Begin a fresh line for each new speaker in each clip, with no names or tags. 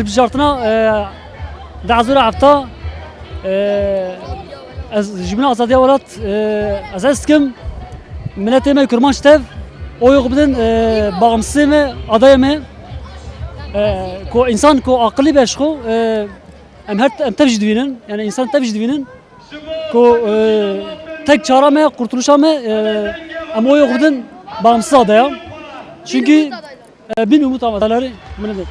البجارتنا دعزورة عفتا جبنا أزادية ولات أساسكم ملتي ما يكرمان شتف او يقبلن bağımsız mı adaya mı ko insan ko akıllı beşko em tevcid vinin yani insan tevcid vinin ko tek çare mı kurtuluşa mı em o yokudun bağımsız adaya çünkü bin umut avatarları bunu da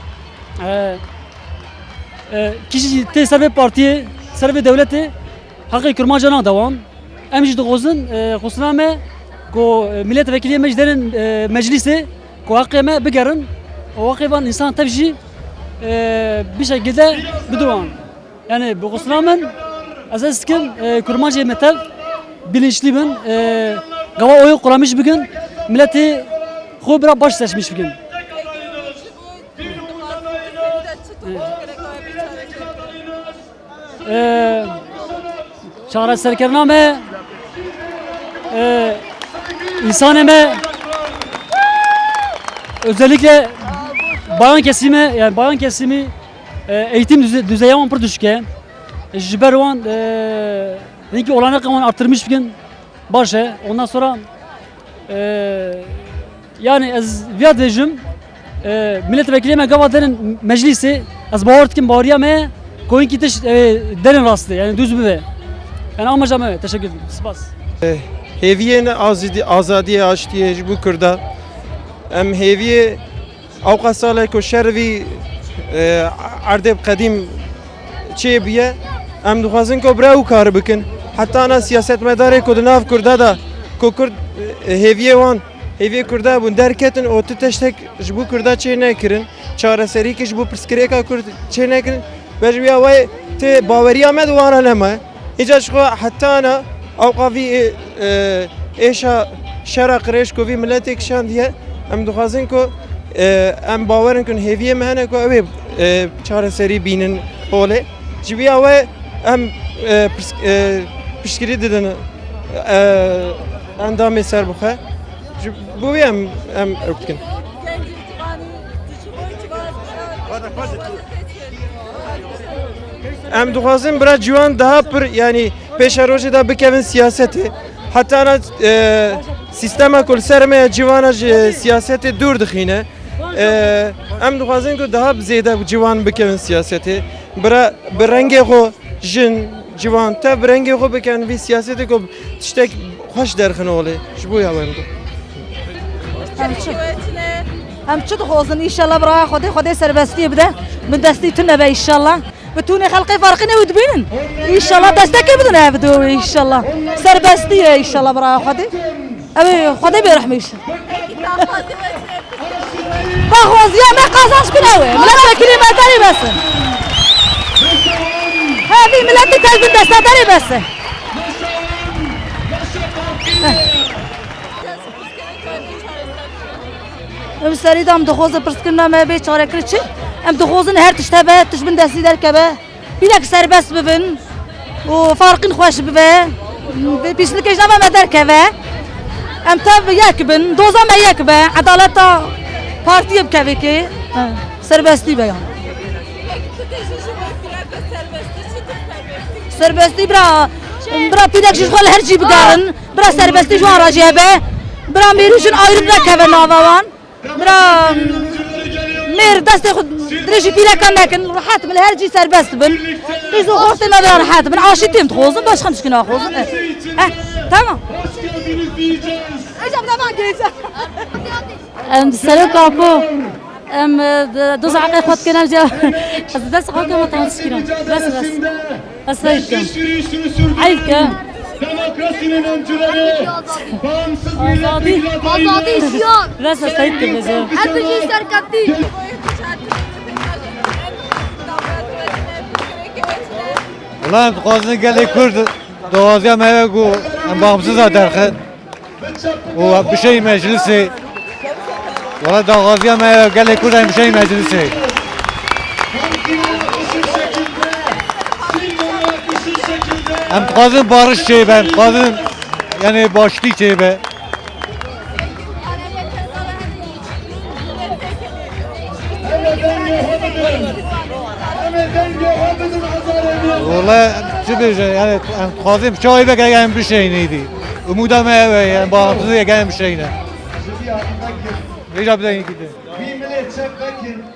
kişi te serve partiye serve devleti hakkı kurmacana devam em jid gozun khusname ko milletvekili meclisin meclisi ko hakkıma bigarın o hakkıban insan tevcih bir şekilde biduan yani bu khusnamen esas kim kurmacı metev bilinçli bin gava oyu kuramış bugün milleti khubra baş seçmiş bugün çare serkername İnsaneme özellikle bayan kesimi yani bayan kesimi eğitim düzeyi ama pır düşke jiberwan neki olanak ama arttırmış bugün başa ondan sonra yani az viyad vejim milletvekilime gavadenin meclisi az bağırtkim bağırıya me koyun kitiş derin rastı yani düz mü yani amacam teşekkür ederim spas
هیویه آزادی آشتیه جبو کرده ام هیویه اوقات ساله که شروی عرض قدیم چه بیه ام دخوازن که براو کار بکن حتی انا سیاست مداره که دناف کرده دا که کرد هیویه وان هیویه کرده بون درکتن او تشتک جبو کرده چه نکرن چاره سری که جبو پرسکری که کرد چه نکرن بجویا وای تی باوری آمد وانه نمه اینجا شخوا حتی انا اوقافی ایشا شرع قریش کو وی ملتی کشان دیه ام دخوازن کو ام باورن کن هیویه مهنه کو اوی چاره سری بینن اوله جبیا و ام پشکری دیدن اندام سر بخه بوی ام ارکن ام دخوازن برای جوان daha پر yani peşa roje da bikevin siyaseti hatta ana sistema kol sermeye civana siyaseti dur dixine em dixwazin ku daha zêde civan bikevin siyaseti bira bi rengê xwe jin civan te bi rengê xwe bikin vî siyasetê ku tiştek xweş derxin olê ji bo ya wem
em çi dixwazin înşallah biraya Xwedê serbestiyê bide min destî tune be înşallah بتوني خلقي فارقين ودبين ان شاء الله دستك بدنا بدو ان شاء الله سربستي ان شاء الله برا خدي ابي خدي بيرحميش باخوز يا ما قازاش كناوي ملاتك كلمه تاني بس هذه ملاتي تلبي دستا تاني بس ام سريدام دخوز برسكنا ما بيچاره كرچي ام دخوزن هر تشتبه تشبن دستی در کبه بیلک سربست ببین و فارقین خوش ببه بیشتر کجنا ما در کبه ام تاب یک بن دوزا ما یک به عدالت پارتی بکوی که سربستی بیان سربستی برا پیدک شخوال هر چی بگارن برا سربستی جوان راجعه به برا میروشن آیرب نکبه ناوان برا مير دست خد درجي بيلا كان لكن راحت من الهرجي سربست بن قيزو خورت ما بين راحت بن عاشتين تخوزن باش خمس كنا خوزن تمام ايش ابدا ما جيت ام سلام كابو ام دوز عقل خد كنا جا بس خد ما تمسكنا بس هيك عيك
Demokrasinin öncüleri, bağımsız
Azadi isyan.
Biraz da sayık gibi bize.
Her bir şey serkatti.
Ulan kazını geldi Kürt doğazya meyve ku bağımsız adarkı. O bir şey meclisi. Valla doğazya meyve geldi Kürt bir şey meclisi. Hem kazın barış şey ben, kazın yani başlık şey be. والله چه بشه یعنی خواستیم چای بگم بشه نیدی umudum eve yani bağımsız yegane bir şeyine. Rica ederim.